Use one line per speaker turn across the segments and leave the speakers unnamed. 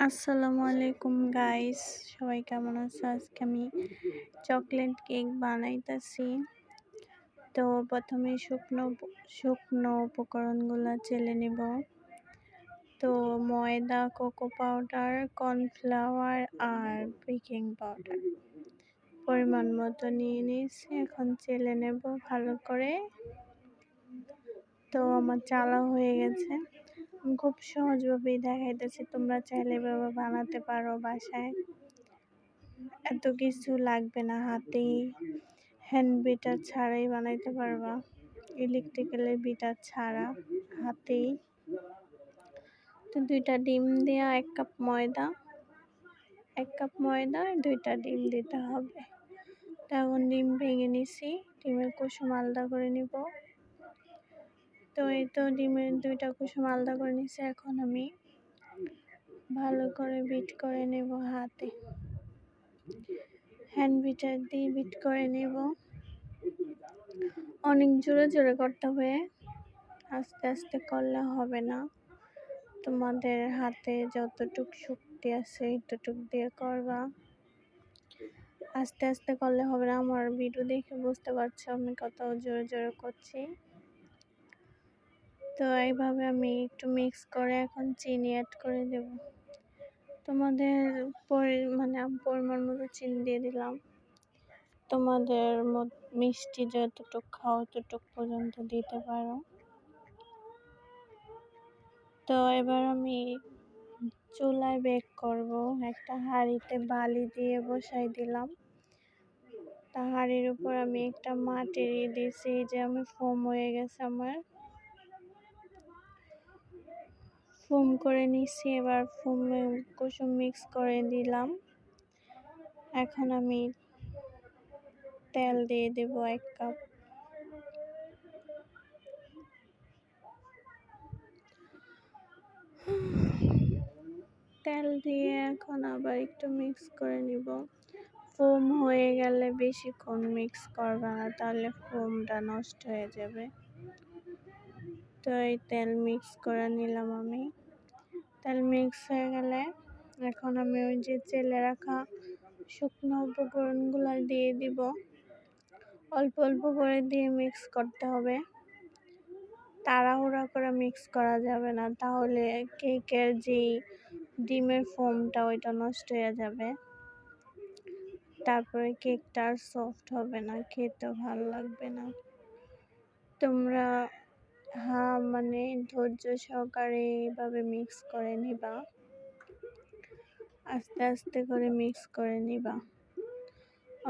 আসসালামু আলাইকুম গাইস, সবাই কেমন আছো? আজকে আমি চকলেট কেক বানাইতেছি। তো প্রথমে শুকনো উপকরণগুলো চেলে নিব। তো ময়দা, কোকো পাউডার, কর্নফ্লাওয়ার আর বেকিং পাউডার পরিমাণ মতো নিয়ে নিয়েছি। এখন চেলে নেব ভালো করে। তো আমার চালা হয়ে গেছে। খুব সহজভাবেই দেখাইতেছি, তোমরা চাইলে এভাবে বানাতে পারো বাসায়। এত কিছু লাগবে না, হাতেই হ্যান্ড বিটার ছাড়াই বানাইতে পারবা, ইলেকট্রিক্যালের বিটার ছাড়া হাতেই। তো 2টা ডিম দেওয়া, 1 কাপ ময়দা 2টা ডিম দিতে হবে। তো এখন ডিম ভেঙে নিছি, ডিমের কুসুম আলাদা করে নিব। তো এই তো ডিমের 2টা কুসুম আলাদা করে নিছি। এখন আমি ভালো করে বিট করে নেব হাতে, হ্যান্ড বিটার দিয়ে বিট করে নেব। অনেক জোরে জোরে করতে হবে, আস্তে আস্তে করলে হবে না। তোমাদের হাতে যতটুক শক্তি আছে ততটুক দিয়ে করবা, আস্তে আস্তে করলে হবে না। আমার ভিডিও দেখে বুঝতে পারছো আমি কত জোরে জোরে করছি। তো এইভাবে আমি একটু মিক্স করে এখন চিনি অ্যাড করে দেব। তোমাদের পরিমাণ মতো চিনি দিয়ে দিলাম। তোমাদের মিষ্টি যতটুক খাও ততটুক পর্যন্ত দিতে পারো। তো এবার আমি চুলায় বেক করব। একটা হাঁড়িতে বালি দিয়ে বসাই দিলাম। তা হাঁড়ির উপর আমি একটা মাটির দিয়েছি, যে আমি ফোম হয়ে গেছে, আমার ফোম করে নিছি। এবার ফোমে কুসুম মিক্স করে দিলাম। এখন আমি তেল দিয়ে দেব 1 কাপ। তেল দিয়ে এখন আবার একটু মিক্স করে নিব। ফোম হয়ে গেলে বেশিক্ষণ মিক্স করবে না, তাহলে ফোমটা নষ্ট হয়ে যাবে। তো এই তেল মিক্স করে নিলাম আমি। তেল মিক্স হয়ে গেলে এখন আমি ওই যে চেলে রাখা শুকনো উপকরণগুলো দিয়ে দিব। অল্প অল্প করে দিয়ে মিক্স করতে হবে, তাড়াহুড়া করে মিক্স করা যাবে না, তাহলে কেকের যেই ডিমের ফোমটা ওইটা নষ্ট হয়ে যাবে। তারপরে কেকটা আর সফট হবে না, খেতেও ভালো লাগবে না। তোমরা ধৈর্য সহকারে এইভাবে মিক্স করে নিবা, আস্তে আস্তে করে মিক্স করে নিবা,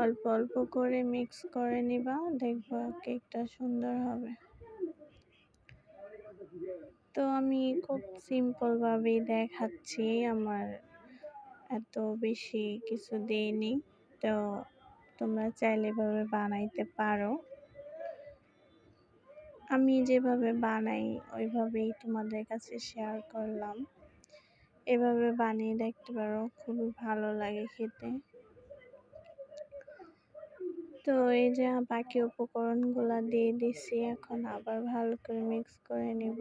অল্প অল্প করে মিক্স করে নিবা, দেখবা কেকটা সুন্দর হবে। তো আমি খুব সিম্পল ভাবেই দেখাচ্ছি, আমার এত বেশি কিছু দিইনি। তো তোমরা চাইলে এভাবে বানাইতে পারো। আমি যেভাবে বানাই ওইভাবেই তোমাদের কাছে শেয়ার করলাম। এভাবে বানিয়ে দেখতে পারো, খুবই ভালো লাগে খেতে। তো এই যে বাকি উপকরণগুলো দিয়ে দিছি, এখন আবার ভালো করে মিক্স করে নিব।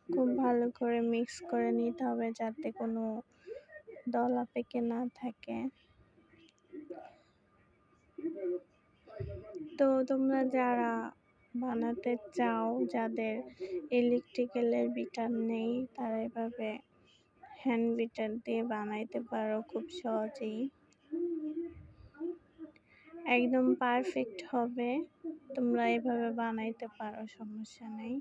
খুব ভালো করে মিক্স করে নিতে হবে, যাতে কোনো দলা পেকে না থাকে। তো তোমরা যারা বানাতে চাও, যাদের ইলেকট্রিক্যালের বিটার নেই, তারা এভাবে হ্যান্ড বিটার দিয়ে বানাইতে পারো খুব সহজেই। একদম পারফেক্ট হবে, তোমরা এভাবে বানাইতে পারো, সমস্যা নেই।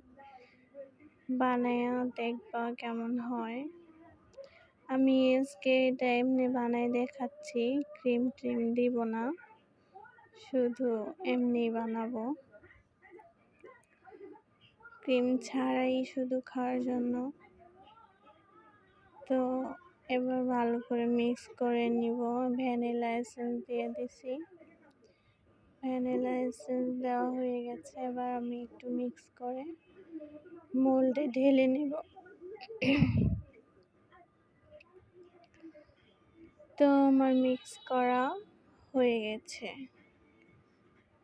বানায়া দেখবা কেমন হয়। আমি আজকে এটা এমনি বানাই দেখাচ্ছি, ক্রিম ট্রিম দিব না, শুধু এমনি বানাবো, ক্রিম ছাড়াই শুধু খাওয়ার জন্য। তো এবার ভালো করে মিক্স করে নিব। ভ্যানিলা এসেন্স দিয়ে দিছি, ভ্যানিলা এসেন্স দেওয়া হয়ে গেছে। এবার আমি একটু মিক্স করে মোল্ডে ঢেলে নিব। তো আমার মিক্স করা হয়ে গেছে,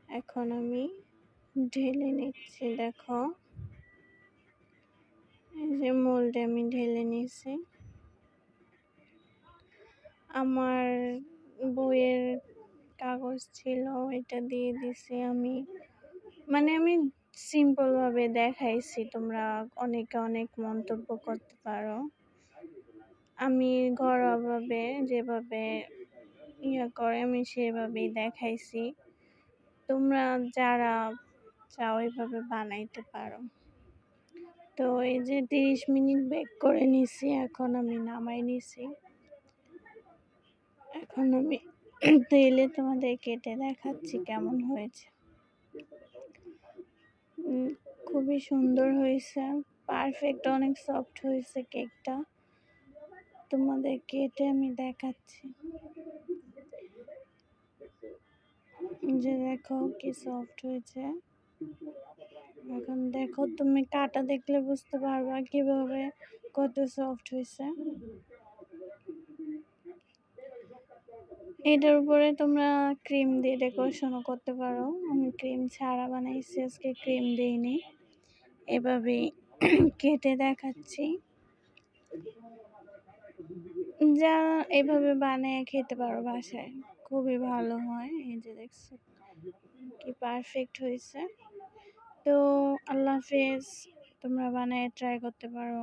এখন আমি ঢেলে নিচ্ছি। দেখো এই যে মোল্ডে আমি ঢেলে নিয়েছি। আমার বইয়ের কাগজ ছিল, এটা দিয়ে দিছি আমি। মানে আমি সিম্পলভাবে দেখাইছি, তোমরা অনেকে অনেক মন্তব্য করতে পারো। আমি ঘরোয়াভাবে যেভাবে করে আমি সেভাবেই দেখাইছি। তোমরা যারা চাও এভাবে বানাইতে পারো। তো এই যে 30 মিনিট বেক করে নিছি, এখন আমি নামাই নিছি। এখন আমি তেলে তোমাদের কেটে দেখাচ্ছি কেমন হয়েছে। খুবই সুন্দর হয়েছে, পারফেক্ট, অনেক সফট হয়েছে কেকটা। তোমাদের কেটে আমি দেখাচ্ছি, যে দেখো কি সফট হয়েছে। এখন দেখো, তুমি কাটা দেখলে বুঝতে পারবা কিভাবে কত সফট হয়েছে। এটার উপরে তোমরা ক্রিম দিয়ে ডেকোরেশনও করতে পারো। আমি ক্রিম ছাড়া বানাইছি, আজকে ক্রিম দিইনি, এভাবেই কেটে দেখাচ্ছি। যা এভাবে বানিয়ে খেতে পারো বাসায়, খুবই ভালো হয়। এই যে দেখছো কি পারফেক্ট হয়েছে। তো আল্লাহ হাফেজ, তোমরা বানায় ট্রাই করতে পারো।